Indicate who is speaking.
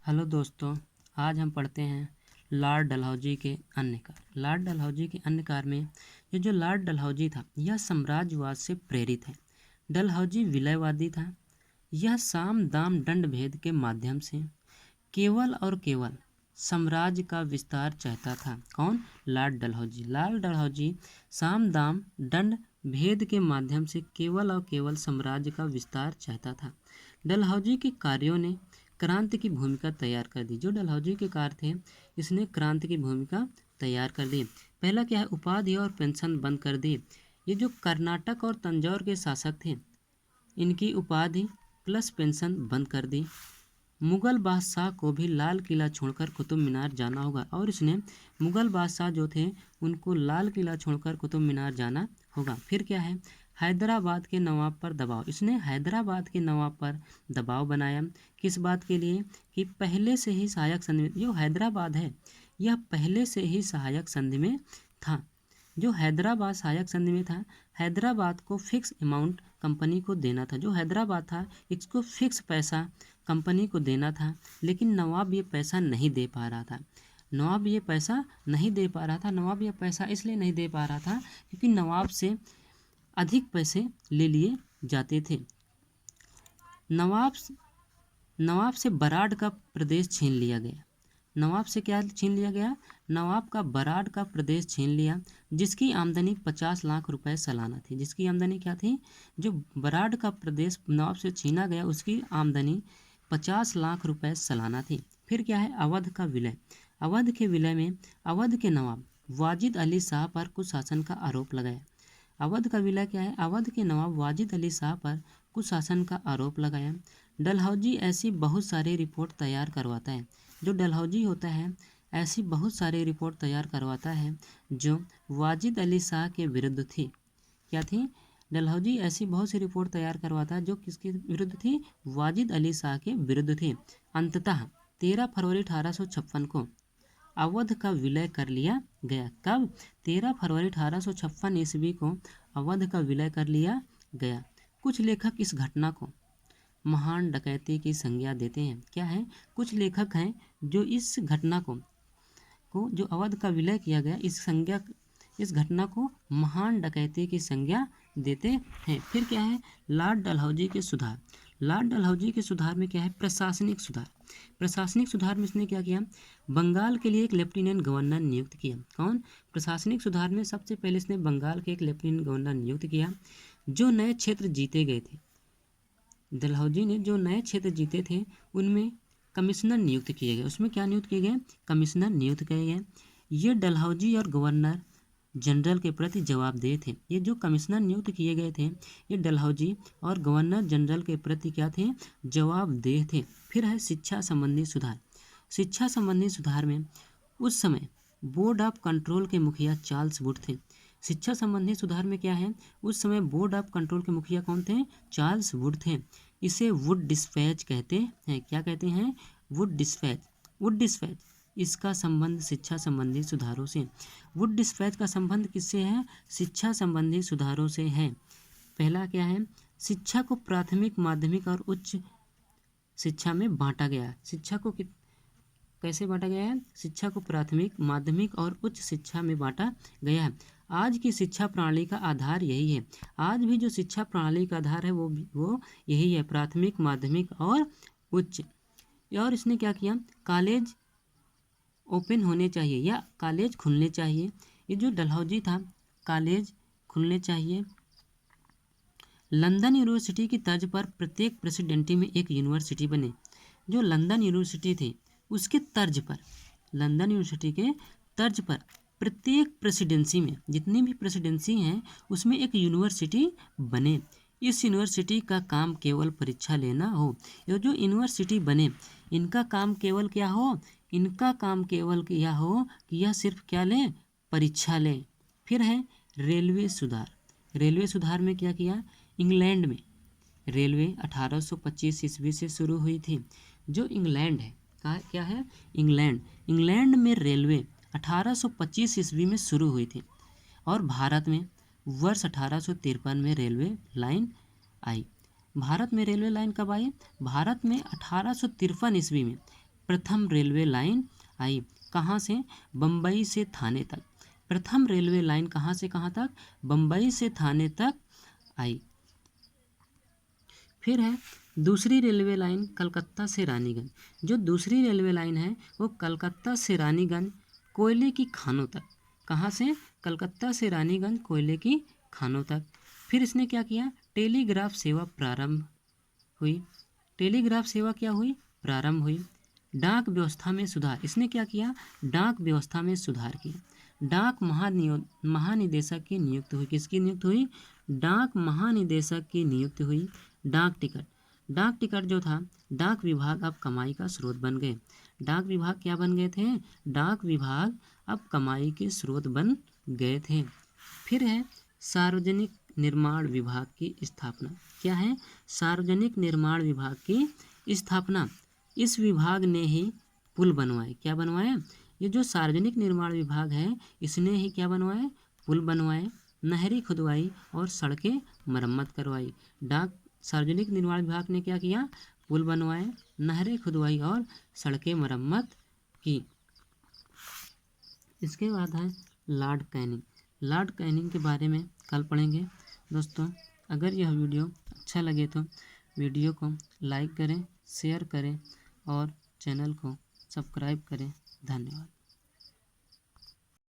Speaker 1: Hello दोस्तों, आज हम पढ़ते हैं लॉर्ड डलहौजी के अन्य कार्य। लॉर्ड डलहौजी के अन्य कार्य में ये जो लॉर्ड डलहौजी था यह साम्राज्यवाद से प्रेरित है। डलहौजी विलयवादी था। यह साम दाम दंड भेद के माध्यम से केवल और केवल साम्राज्य का विस्तार चाहता था। कौन? लॉर्ड डलहौजी। लॉर्ड डलहौजी साम दाम दंड भेद के माध्यम से केवल और केवल साम्राज्य का विस्तार चाहता था। डलहौजी के कार्यों ने क्रांति की भूमिका तैयार कर दी। जो डलहौजी के कार्य थे इसने क्रांति की भूमिका तैयार कर दी। पहला क्या है? उपाधि और पेंशन बंद कर दी। ये जो कर्नाटक और तंजौर के शासक थे इनकी उपाधि प्लस पेंशन बंद कर दी। मुगल बादशाह को भी लाल किला छोड़कर कुतुब मीनार जाना होगा और इसने मुगल बादशाह जो थे उनको लाल किला छोड़कर कुतुब मीनार जाना होगा। फिर क्या है? हैदराबाद के नवाब पर दबाव। इसने हैदराबाद के नवाब पर दबाव बनाया। किस बात के लिए? कि पहले से ही सहायक संधि में, जो हैदराबाद है यह पहले से ही सहायक संधि में था। जो हैदराबाद सहायक संधि में था, हैदराबाद को फिक्स अमाउंट कंपनी को देना था। जो हैदराबाद था इसको फिक्स पैसा कंपनी को देना था, लेकिन नवाब ये पैसा नहीं दे पा रहा था। नवाब ये पैसा नहीं दे पा रहा था। नवाब ये पैसा इसलिए नहीं दे पा रहा था क्योंकि नवाब से अधिक पैसे ले लिए जाते थे। नवाब से बराड का प्रदेश छीन लिया गया। नवाब से क्या छीन लिया गया? नवाब का बराड का प्रदेश छीन लिया, जिसकी आमदनी 50 लाख रुपए सालाना थी। जिसकी आमदनी क्या थी? जो बराड का प्रदेश नवाब से छीना गया उसकी आमदनी 50 लाख रुपए सालाना थी। फिर क्या है? अवध का विलय। अवध के विलय में अवध के नवाब वाजिद अली शाह पर कुशासन का आरोप लगाया। अवध का विलय क्या है? अवध के नवाब वाजिद अली शाह पर कुशासन का आरोप लगाया। डलहौजी ऐसी बहुत सारी रिपोर्ट तैयार करवाता है। जो डलहौजी होता है ऐसी बहुत सारी रिपोर्ट तैयार करवाता है जो वाजिद अली शाह के विरुद्ध थी। क्या थी? डलहौजी ऐसी बहुत सी रिपोर्ट तैयार करवाता है जो किसके विरुद्ध थी? वाजिद अली शाह के विरुद्ध थी। अंततः 13 फरवरी 1856 को अवध का विलय कर लिया गया। कब? 13 फरवरी 1856 ईस्वी को अवध का विलय कर लिया गया। कुछ लेखक इस घटना को महान डकैती की संज्ञा देते हैं। क्या है? कुछ लेखक हैं जो इस घटना को जो अवध का विलय किया गया इस घटना को महान डकैती की संज्ञा देते हैं। फिर क्या है? लॉर्ड डलहौजी के सुधार। लॉर्ड डलहौजी के सुधार में क्या है? प्रशासनिक सुधार। प्रशासनिक सुधार में इसने क्या किया? बंगाल के लिए एक लेफ्टिनेंट गवर्नर नियुक्त किया। कौन? प्रशासनिक सुधार में सबसे पहले इसने बंगाल के एक लेफ्टिनेंट गवर्नर नियुक्त किया। जो नए क्षेत्र जीते गए थे, डलहौजी ने जो नए क्षेत्र जीते थे उनमें कमिश्नर नियुक्त किए गए। उसमें क्या नियुक्त किए गए? कमिश्नर नियुक्त किए गए। ये डलहौजी और गवर्नर जनरल के प्रति जवाबदेह थे। ये जो कमिश्नर नियुक्त किए गए थे ये डलहौजी और गवर्नर जनरल के प्रति क्या थे? जवाबदेह थे। फिर है शिक्षा संबंधी सुधार। शिक्षा संबंधी सुधार में उस समय बोर्ड ऑफ कंट्रोल के मुखिया चार्ल्स वुड थे। शिक्षा संबंधी सुधार में क्या है? उस समय बोर्ड ऑफ कंट्रोल के मुखिया कौन थे? चार्ल्स वुड थे। इसे वुड डिस्पैच कहते हैं। क्या कहते हैं? Wood dispatch. वुड डिस्पैच इसका संबंध शिक्षा संबंधी सुधारों से। वुड डिस्पैच का संबंध किससे है? शिक्षा संबंधी सुधारों से है। पहला क्या है? शिक्षा को प्राथमिक, माध्यमिक और उच्च शिक्षा में बांटा गया। शिक्षा को कैसे बांटा गया है? शिक्षा को प्राथमिक, माध्यमिक और उच्च शिक्षा में बांटा गया है। आज की शिक्षा प्रणाली का आधार यही है। आज भी जो शिक्षा प्रणाली का आधार है वो यही है, प्राथमिक, माध्यमिक और उच्च। और इसने क्या किया? कॉलेज ओपन होने चाहिए या कॉलेज खुलने चाहिए। ये जो डलहौजी था, कॉलेज खुलने चाहिए। लंदन यूनिवर्सिटी की तर्ज पर प्रत्येक प्रेसिडेंसी में एक यूनिवर्सिटी बने। जो लंदन यूनिवर्सिटी थी उसके तर्ज पर, लंदन यूनिवर्सिटी के तर्ज पर प्रत्येक प्रेसिडेंसी में, जितनी भी प्रेसिडेंसी हैं उसमें एक यूनिवर्सिटी बने। इस यूनिवर्सिटी का काम केवल परीक्षा लेना हो। ये जो यूनिवर्सिटी बने इनका काम केवल क्या हो? इनका काम केवल क्या हो कि यह सिर्फ क्या लें? परीक्षा लें। फिर है रेलवे सुधार। रेलवे सुधार में क्या किया? इंग्लैंड में रेलवे 1825 ईस्वी से शुरू हुई थी। जो इंग्लैंड है, क्या है? इंग्लैंड में रेलवे 1825 ईस्वी में शुरू हुई थी और भारत में वर्ष 1853 में रेलवे लाइन आई। भारत में रेलवे लाइन कब आई? भारत में 1853 ईस्वी में प्रथम रेलवे लाइन आई। कहाँ से? बम्बई से थाने तक। प्रथम रेलवे लाइन कहाँ से कहाँ तक? बम्बई से थाने तक आई। फिर है दूसरी रेलवे लाइन कलकत्ता से रानीगंज। जो दूसरी रेलवे लाइन है वो कलकत्ता से रानीगंज कोयले की खानों तक। कहाँ से? कलकत्ता से रानीगंज कोयले की खानों तक। फिर इसने क्या किया? टेलीग्राफ सेवा प्रारंभ हुई। टेलीग्राफ सेवा क्या हुई? प्रारंभ हुई। डाक व्यवस्था में सुधार। इसने क्या किया? डाक व्यवस्था में सुधार किया। डाक महानिदेशक की नियुक्ति हुई। किसकी नियुक्ति हुई? डाक महानिदेशक की नियुक्ति हुई। डाक टिकट। डाक टिकट जो था, डाक विभाग अब कमाई का स्रोत बन गए। डाक विभाग क्या बन गए थे? डाक विभाग अब कमाई के स्रोत बन गए थे। फिर है सार्वजनिक निर्माण विभाग की स्थापना। क्या है? सार्वजनिक निर्माण विभाग की स्थापना। इस विभाग ने ही पुल बनवाए। क्या बनवाए? ये जो सार्वजनिक निर्माण विभाग है इसने ही क्या बनवाए? पुल बनवाए, नहरें खुदवाई और सड़कें मरम्मत करवाई। सार्वजनिक निर्माण विभाग ने क्या किया? पुल बनवाए, नहरें खुदवाई और सड़कें मरम्मत की। इसके बाद है लॉर्ड कैनिंग। लॉर्ड कैनिंग के बारे में कल पढ़ेंगे। दोस्तों, अगर यह वीडियो अच्छा लगे तो वीडियो को लाइक करें, शेयर करें और चैनल को सब्सक्राइब करें। धन्यवाद।